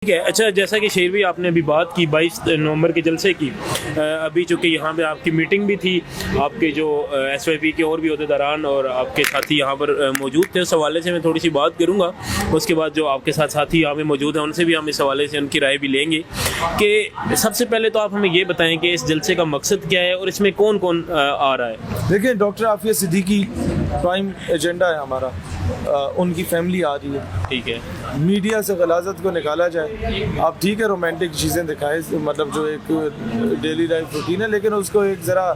ٹھیک ہے. اچھا, جیسا کہ شیر بھائی آپ نے ابھی بات کی 22 نومبر کے جلسے کی, ابھی چونکہ یہاں پہ آپ کی میٹنگ بھی تھی, آپ کے جو ایس وائی پی کے اور بھی عہدیداران اور آپ کے ساتھی یہاں پر موجود تھے, اس حوالے سے میں تھوڑی سی بات کروں گا. اس کے بعد جو آپ کے ساتھ ساتھی یہاں پہ موجود ہیں ان سے بھی ہم اس حوالے سے ان کی رائے بھی لیں گے. کہ سب سے پہلے تو آپ ہمیں یہ بتائیں کہ اس جلسے کا مقصد کیا ہے اور اس میں کون کون آ رہا ہے. دیکھیں, doctor Aafia Siddiqui prime agenda ہے ہمارا, ان کی فیملی آ رہی ہے. ٹھیک ہے, میڈیا سے غلاظت کو نکالا جائے. آپ ٹھیک ہے رومانٹک چیزیں دکھائیں, مطلب جو ایک ڈیلی لائف روٹین ہے, لیکن اس کو ایک ذرا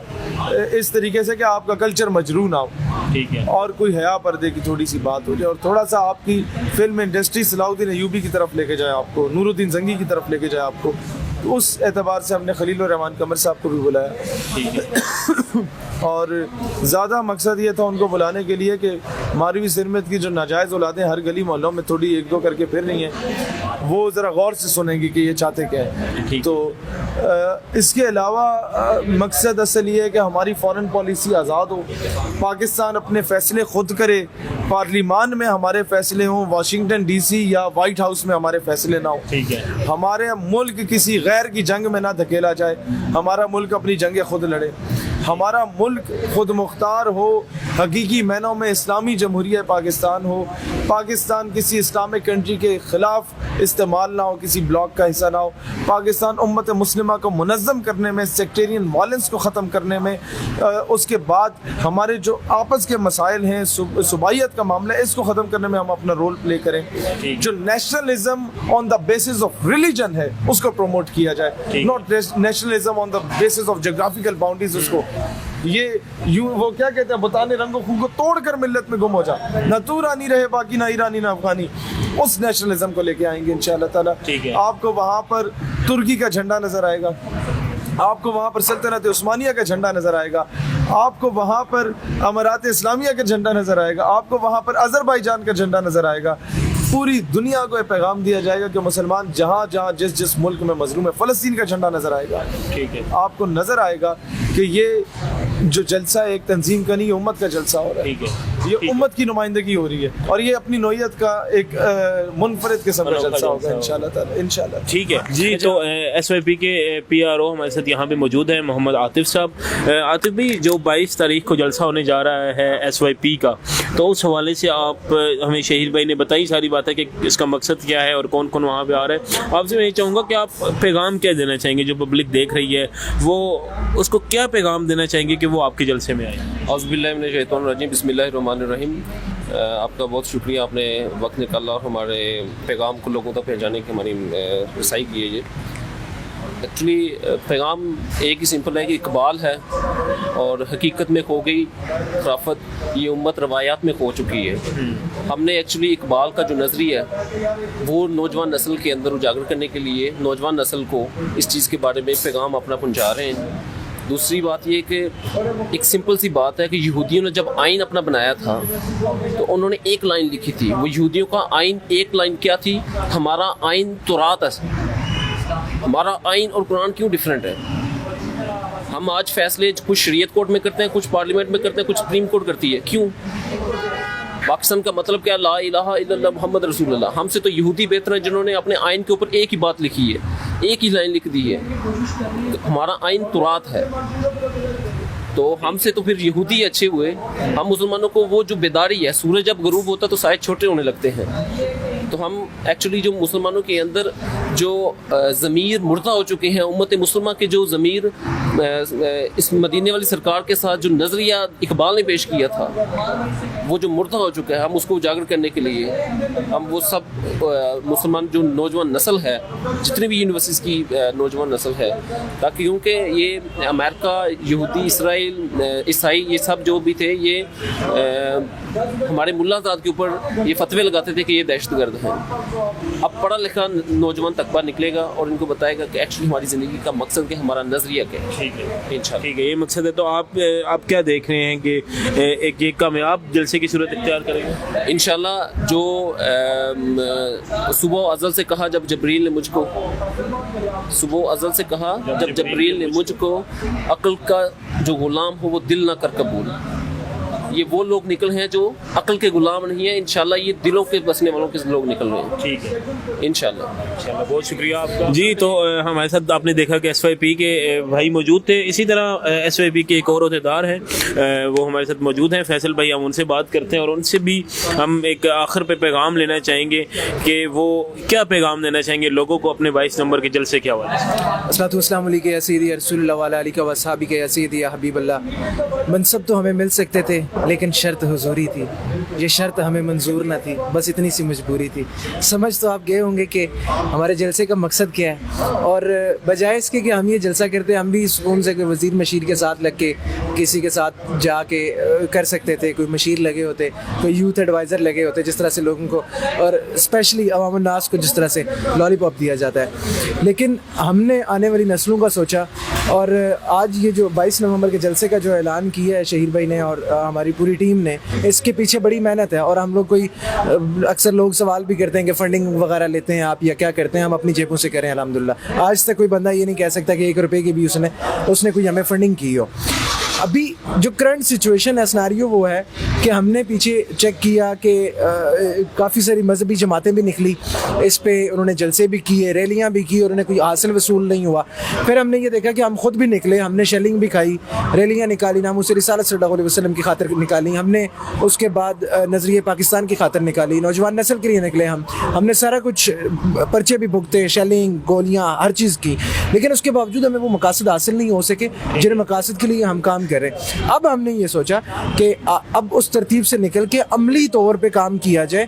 اس طریقے سے کہ آپ کا کلچر مجروح نہ ہو. ٹھیک ہے, اور کوئی حیا پردے کی تھوڑی سی بات ہو جائے, اور تھوڑا سا آپ کی فلم انڈسٹری صلاح الدین ایوبی کی طرف لے کے جائے آپ کو, نور الدین زنگی کی طرف لے کے جائے آپ کو. تو اس اعتبار سے ہم نے خلیل الرحمان قمر صاحب کو بھی بلایا. ٹھیک ہے, اور زیادہ مقصد یہ تھا ان کو بلانے کے لیے کہ ماروی سرمت کی جو ناجائز اولادیں ہر گلی محلوں میں تھوڑی ایک دو کر کے پھر رہی ہیں, وہ ذرا غور سے سنیں گی کہ یہ چاہتے کیا ہے. تو اس کے علاوہ مقصد اصل یہ ہے کہ ہماری فارن پالیسی آزاد ہو, پاکستان اپنے فیصلے خود کرے, پارلیمان میں ہمارے فیصلے ہوں, واشنگٹن ڈی سی یا وائٹ ہاؤس میں ہمارے فیصلے نہ ہوں. ٹھیک ہے, ہمارے ملک کسی غیر کی جنگ میں نہ دھکیلا جائے, ہمارا ملک اپنی جنگیں خود لڑے, ہمارا ملک خود مختار ہو, حقیقی معنوں میں اسلامی جمہوریہ پاکستان ہو, پاکستان کسی اسلامک کنٹری کے خلاف استعمال نہ ہو, کسی بلاک کا حصہ نہ ہو. پاکستان امت مسلمہ کو منظم کرنے میں, سیکٹیرین وائلنس کو ختم کرنے میں, اس کے بعد ہمارے جو آپس کے مسائل ہیں, صوبائیت کا معاملہ ہے, اس کو ختم کرنے میں ہم اپنا رول پلے کریں. جو nationalism on the basis of religion ہے اس کو پروموٹ کیا جائے, not nationalism on the basis of geographical boundaries. اس کو یہ وہ کیا کہتے ہیں, بتانے رنگ و خو کو توڑ کر ملت میں گم ہو جا, نہ تو رانی رہے باقی, نہ ایرانی نہ افغانی. اس نیشنلزم کو لے کے آئیں گے انشاءاللہ تعالی. آپ کو وہاں پر ترکی کا جھنڈا نظر آئے گا, آپ کو وہاں پر سلطنت عثمانیہ کا جھنڈا نظر آئے گا, آپ کو وہاں پر امارات اسلامیہ کا جھنڈا نظر آئے گا, آپ کو وہاں پر آذربائیجان کا جھنڈا نظر آئے گا. پوری دنیا کو یہ پیغام دیا جائے گا کہ مسلمان جہاں جہاں جس ملک میں مظلوم ہے, فلسطین کا جھنڈا نظر آئے گا. ٹھیک ہے, آپ کو نظر آئے گا کہ یہ جو جلسہ ایک تنظیم کا نہیں, امت کا جلسہ ہو رہا ہے. ٹھیک ہے, یہ امت کی نمائندگی ہو رہی ہے, اور یہ اپنی نوعیت کا ایک منفرد قسم کا جلسہ ہوگا انشاءاللہ تعالی, انشاءاللہ. ٹھیک ہے جی. تو ایس وائی پی کے پی آر او ہمارے ساتھ یہاں پہ موجود ہیں, محمد عاطف صاحب. عاطف بھائی, جو 22 تاریخ کو جلسہ ہونے جا رہا ہے ایس وائی پی کا, تو اس حوالے سے آپ ہمیں, شہید بھائی نے بتائی ساری باتیں کہ اس کا مقصد کیا ہے اور کون کون وہاں پہ آ رہا ہے. آپ سے میں یہ چاہوں گا کہ آپ پیغام کیا دینا چاہیں گے, جو پبلک دیکھ رہی ہے وہ اس کو کیا پیغام دینا چاہیں گے کہ وہ آپ کے جلسے میں آئے. اعوذ باللہ من الشیطان الرجیم, بسم اللہ الرحمن الرحیم. آپ کا بہت شکریہ, آپ نے وقت نکالا اور ہمارے پیغام کو لوگوں تک پہنچانے کی ہماری رسائی کی ہے. یہ ایکچولی پیغام ایک ہی سمپل ہے کہ اقبال ہے اور حقیقت میں کھو گئی خرافت, یہ امت روایات میں کھو چکی ہے. ہم نے ایکچولی اقبال کا جو نظریہ ہے وہ نوجوان نسل کے اندر اجاگر کرنے کے لیے نوجوان نسل کو اس چیز کے بارے میں پیغام اپنا پہنچا رہے ہیں. دوسری بات یہ کہ ایک سمپل سی بات ہے کہ یہودیوں نے جب آئین اپنا بنایا تھا تو انہوں نے ایک لائن لکھی تھی. وہ یہودیوں کا آئین ایک لائن کیا تھی, ہمارا آئین تورات ہے. ہمارا آئین اور قرآن کیوں ڈیفرنٹ ہے؟ ہم آج فیصلے کچھ شریعت کورٹ میں کرتے ہیں, کچھ پارلیمنٹ میں کرتے ہیں, کچھ سپریم کورٹ کرتی ہے. کیوں؟ پاکستان کا مطلب کیا, لا الہ الا اللہ محمد رسول اللہ. ہم سے تو یہودی بہتر ہیں جنہوں نے اپنے آئین کے اوپر ایک ہی بات لکھی ہے, ایک ہی لائن لکھ دی ہے, ہمارا آئین تورات ہے. تو ہم سے تو پھر یہودی اچھے ہوئے. ہم مسلمانوں کو وہ جو بیداری ہے, سورج جب غروب ہوتا تو سائے چھوٹے ہونے لگتے ہیں. تو ہم ایکچولی جو مسلمانوں کے اندر جو ضمیر مردہ ہو چکے ہیں, امت مسلمہ کے جو ضمیر اس مدینے والی سرکار کے ساتھ جو نظریہ اقبال نے پیش کیا تھا وہ جو مردہ ہو چکا ہے, ہم اس کو اجاگر کرنے کے لیے ہم وہ سب مسلمان جو نوجوان نسل ہے, جتنی بھی یونیورسٹیز کی نوجوان نسل ہے, تاکہ کیونکہ یہ امریکہ, یہودی, اسرائیل, عیسائی, یہ سب جو بھی تھے یہ ہمارے ملا زاد کے اوپر یہ فتوے لگاتے تھے کہ یہ دہشت گرد ہیں. اب پڑھا لکھا نوجوان تقبہ نکلے گا اور ان کو بتائے گا کہ ایکچولی ہماری زندگی کا مقصد کیا, ہمارا نظریہ کیا ہے. ٹھیک ہے, انشاءاللہ. ٹھیک ہے, یہ مقصد ہے. تو آپ کیا دیکھ رہے ہیں کہ ایک کامیاب جلسے کی صورت اختیار کریں گے انشاءاللہ. جو صبح ازل سے کہا جب جبریل نے مجھ کو, صبح ازل سے کہا جب جبریل نے مجھ کو, عقل کا جو غلام ہو وہ دل نہ کر قبول. یہ وہ لوگ نکل ہیں جو عقل کے غلام نہیں ہیں. انشاءاللہ یہ دلوں کے بسنے والوں کے لوگ نکل رہے ہیں. ٹھیک ہے انشاءاللہ. بہت شکریہ آپ کا. جی تو ہمارے ساتھ آپ نے دیکھا کہ ایس وائی پی کے بھائی موجود تھے. اسی طرح ایس وائی پی کے ایک اور عہدیدار ہیں وہ ہمارے ساتھ موجود ہیں, فیصل بھائی. ہم ان سے بات کرتے ہیں اور ان سے بھی ہم ایک آخر پہ پیغام لینا چاہیں گے کہ وہ کیا پیغام دینا چاہیں گے لوگوں کو اپنے 22 نومبر کے جلسے کے حوالے سے. الصلوۃ والسلام علیک یا سیدی رسول اللہ وعلی آلہ و اصحابہ یا سیدی یا حبیب اللہ. منصب تو ہمیں مل سکتے تھے لیکن شرط حضوری تھی, یہ شرط ہمیں منظور نہ تھی, بس اتنی سی مجبوری تھی. سمجھ تو آپ گئے ہوں گے کہ ہمارے جلسے کا مقصد کیا ہے, اور بجائے اس کے کہ ہم یہ جلسہ کرتے ہم بھی سکون سے کوئی وزیر مشیر کے ساتھ لگ کے کسی کے ساتھ جا کے کر سکتے تھے, کوئی مشیر لگے ہوتے, کوئی یوتھ ایڈوائزر لگے ہوتے, جس طرح سے لوگوں کو اور اسپیشلی عوام الناس کو جس طرح سے لالی پاپ دیا جاتا ہے. لیکن ہم نے آنے والی نسلوں کا سوچا, اور آج یہ جو 22 نومبر کے جلسے کا جو اعلان کیا ہے شہیر بھائی نے اور ہماری پوری ٹیم نے, اس کے پیچھے بڑی محنت ہے. اور ہم لوگ کوئی اکثر لوگ سوال بھی کرتے ہیں کہ فنڈنگ وغیرہ لیتے ہیں آپ یا کیا کرتے ہیں, ہم اپنی جیبوں سے کریں. الحمدللہ آج تک کوئی بندہ یہ نہیں کہہ سکتا کہ 1 روپے کی بھی اس نے کوئی ہمیں فنڈنگ کی ہو. ابھی جو کرنٹ سچویشن ہے, سناریو وہ ہے کہ ہم نے پیچھے چیک کیا کہ کافی ساری مذہبی جماعتیں بھی نکلی, اس پہ انہوں نے جلسے بھی کیے, ریلیاں بھی کی, اور انہیں کوئی حاصل وصول نہیں ہوا. پھر ہم نے یہ دیکھا کہ ہم خود بھی نکلے, ہم نے شیلنگ بھی کھائی, ریلیاں نکالی, ناموس رسالت صلی اللہ علیہ وسلم کی خاطر نکالی ہم نے, اس کے بعد نظریہ پاکستان کی خاطر نکالی, نوجوان نسل کے لیے نکلے ہم نے سارا کچھ پرچے بھی بھگتے, شیلنگ, گولیاں, ہر چیز کی. لیکن اس کے باوجود ہمیں وہ مقاصد حاصل نہیں ہو سکے جن مقاصد کے لیے ہم کام کریں. اب ہم نے یہ سوچا کہ اب اس ترتیب سے نکل کے عملی طور پہ کام کیا جائے,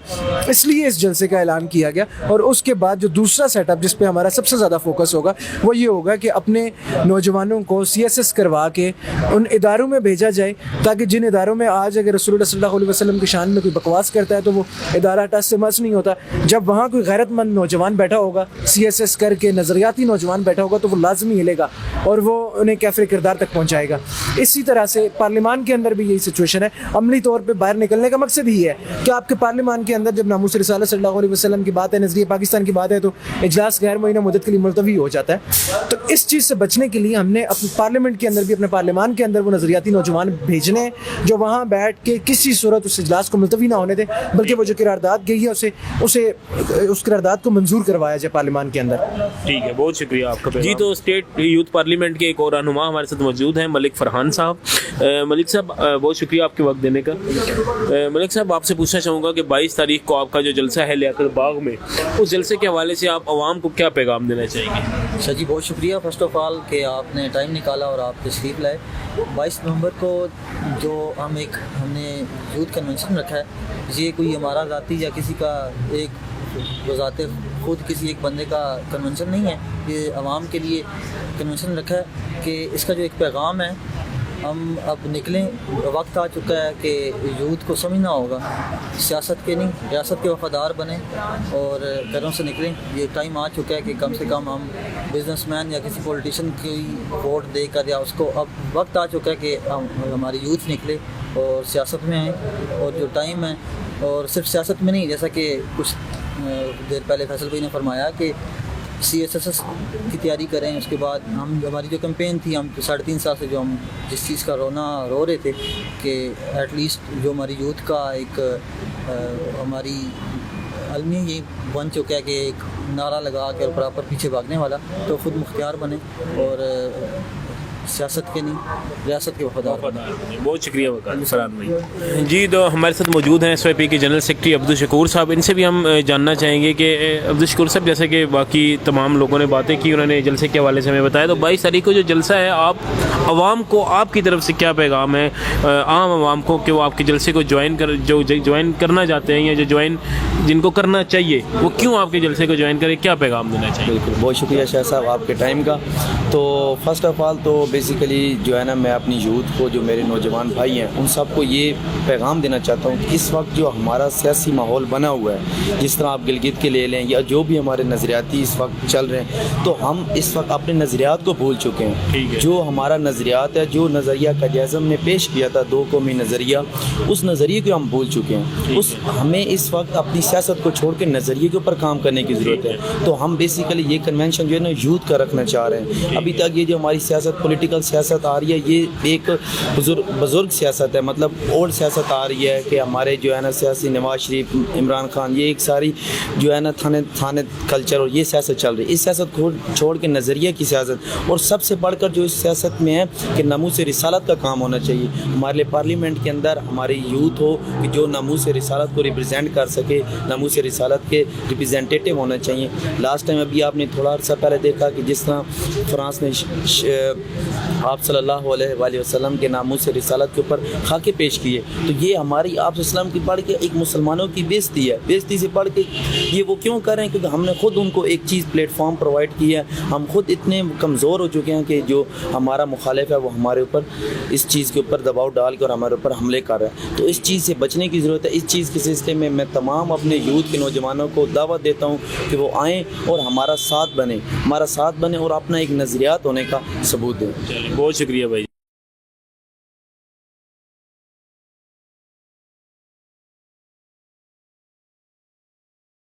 اس لیے اس جلسے کا اعلان کیا گیا. اور اس کے بعد جو دوسرا سیٹ اپ جس پہ ہمارا سب سے زیادہ فوکس ہوگا وہ یہ ہوگا کہ اپنے نوجوانوں کو CSS کروا کے ان اداروں میں بھیجا جائے, تاکہ جن اداروں میں آج اگر رسول اللہ صلی اللہ علیہ وسلم کی شان میں کوئی بکواس کرتا ہے تو وہ ادارہ ٹس سے مس نہیں ہوتا. جب وہاں کوئی غیرت مند نوجوان بیٹھا ہوگا, CSS کر کے نظریاتی نوجوان بیٹھا ہوگا, تو وہ لازمی ہلے گا اور وہ انہیں کیفر کردار تک پہنچائے گا. اسی طرح سے پارلیمان کے اندر بھی یہی سچویشن ہے. عملی طور پہ باہر نکلنے کا مقصد ہی ہے کہ آپ کے پارلیمان کے اندر جب ناموس رسالت صلی اللہ علیہ وسلم کی بات ہے, نظریہ پاکستان کی بات ہے, تو اجلاس غیر معینہ مدت کے لیے ملتوی ہو جاتا ہے. تو اس چیز سے بچنے کے لیے ہم نے اپنے پارلیمنٹ کے اندر بھی, اپنے پارلیمان کے اندر وہ نظریاتی نوجوان بھیجنے ہیں جو وہاں بیٹھ کے کسی صورت اس اجلاس کو ملتوی نہ ہونے دیں, بلکہ وہ جو قرارداد گئی ہے اسے اس قرارداد کو منظور کروایا جائے پارلیمان کے اندر. ٹھیک ہے, بہت شکریہ آپ کا. جی تو اسٹیٹ یوتھ پارلیمنٹ کے ایک اور رہنما ہمارے ساتھ موجود ہیں, ملک فرحان صاحب. ملک صاحب بہت شکریہ آپ کے وقت دینے کا. ملک صاحب آپ سے پوچھنا چاہوں گا کہ 22 تاریخ کو آپ کا جو جلسہ ہے لیاقت باغ میں, اس جلسے کے حوالے سے آپ عوام کو کیا پیغام دینا چاہیں گے؟ اچھا جی, بہت شکریہ فرسٹ آف آل کہ آپ نے ٹائم نکالا اور آپ تشریف لائے. 22 نومبر کو جو ہم نے یوتھ کنونشن رکھا ہے, یہ کوئی ہمارا ذاتی یا کسی کا ایک بذات خود کسی ایک بندے کا کنونشن نہیں ہے, یہ عوام کے لیے کنونشن رکھا ہے کہ اس کا جو ایک پیغام ہے, ہم اب نکلیں. وقت آ چکا ہے کہ یوتھ کو سمجھنا ہوگا, سیاست کے نہیں ریاست کے وفادار بنیں اور گھروں سے نکلیں. یہ ٹائم آ چکا ہے کہ کم سے کم ہم بزنس مین یا کسی پولیٹیشین کی ووٹ دے کر یا اس کو, اب وقت آ چکا ہے کہ ہماری یوتھ نکلے اور سیاست میں آئیں. اور جو ٹائم ہے, اور صرف سیاست میں نہیں, جیسا کہ کچھ دیر پہلے فیصل بھائی نے فرمایا کہ CSS کی تیاری کریں. اس کے بعد ہماری جو کمپین تھی, ہم 3.5 سال سے جو ہم جس چیز کا رو رہے تھے کہ ایٹ لیسٹ جو ہماری یوتھ کا ایک ہماری عالمی یہ بن چکا ہے کہ ایک نعرہ لگا کے اور پراپر پیچھے بھاگنے والا, تو خود مختار بنے اور سیاست کے نہیں ریاست کے وفادار. بہت شکریہ فرحان بھائی. جی تو ہمارے ساتھ موجود ہیں SYP کے جنرل سیکرٹری عبدالشکور صاحب. ان سے بھی ہم جاننا چاہیں گے کہ عبدالشکور صاحب, جیسے کہ باقی تمام لوگوں نے باتیں کی, انہوں نے جلسے کے حوالے سے ہمیں بتایا, تو 22 تاریخ کو جو جلسہ ہے, آپ عوام کو آپ کی طرف سے کیا پیغام ہے عام عوام کو کہ وہ آپ کے جلسے کو جوائن کرنا چاہتے ہیں, یا جو جن کو کرنا چاہیے وہ کیوں آپ کے جلسے کو جوائن کریں, کیا پیغام دینا چاہیے؟ بالکل, بہت شکریہ شاہ صاحب آپ کے ٹائم کا. تو فرسٹ آف آل تو بیسیکلی جو ہے نا, میں اپنی یوتھ کو, جو میرے نوجوان بھائی ہیں, ان سب کو یہ پیغام دینا چاہتا ہوں کہ اس وقت جو ہمارا سیاسی ماحول بنا ہوا ہے, جس طرح آپ گلگت کے لے لیں یا جو بھی ہمارے نظریاتی اس وقت چل رہے ہیں, تو ہم اس وقت اپنے نظریات کو بھول چکے ہیں. جو ہمارا نظریات ہے, جو نظریہ قائد اعظم نے پیش کیا تھا 2 قومی نظریہ, اس نظریے کو ہم بھول چکے ہیں. ہمیں اس وقت اپنی سیاست کو چھوڑ کے نظریے کے اوپر کام کرنے کی ضرورت ہے. تو ہم بیسیکلی یہ کنونشن جو ہے نا یوتھ کا رکھنا چاہ رہے ہیں. ابھی تک یہ جو ہماری سیاست پولیٹیکل پولیٹیکل سیاست آ رہی ہے یہ ایک بزرگ سیاست ہے, مطلب اولڈ سیاست آ رہی ہے کہ ہمارے جو ہے نا سیاسی نواز شریف, عمران خان, یہ ایک ساری جو ہے نا تھانے کلچر اور یہ سیاست چل رہی ہے. اس سیاست کو چھوڑ کے نظریہ کی سیاست, اور سب سے بڑھ کر جو اس سیاست میں ہے کہ ناموس رسالت کا کام ہونا چاہیے. ہمارے لیے پارلیمنٹ کے اندر ہماری یوتھ ہو کہ جو ناموس رسالت کو ریپرزینٹ کر سکے, ناموس رسالت کے ریپرزینٹیٹیو ہونا چاہیے. لاسٹ ٹائم ابھی آپ نے تھوڑا عرصہ پہلے دیکھا کہ جس طرح فرانس نے آپ صلی اللہ علیہ وآلہ وسلم کے ناموس رسالت کے اوپر خاکے پیش کیے, تو یہ ہماری آپ وسلم کی پڑھ کے ایک مسلمانوں کی بےزتی ہے. بےزتی سے پڑھ کے یہ وہ کیوں کر رہے ہیں, کیونکہ ہم نے خود ان کو ایک چیز پلیٹ فارم پرووائڈ کی ہے. ہم خود اتنے کمزور ہو چکے ہیں کہ جو ہمارا مخالف ہے وہ ہمارے اوپر اس چیز کے اوپر دباؤ ڈال کے اور ہمارے اوپر حملے کر رہا ہے. تو اس چیز سے بچنے کی ضرورت ہے. اس چیز کے سلسلے میں تمام اپنے یوتھ کے نوجوانوں کو دعوت دیتا ہوں کہ وہ آئیں اور ہمارا ساتھ بنیں اور اپنا ایک نظریات ہونے کا ثبوت دیں. بہت شکریہ بھائی.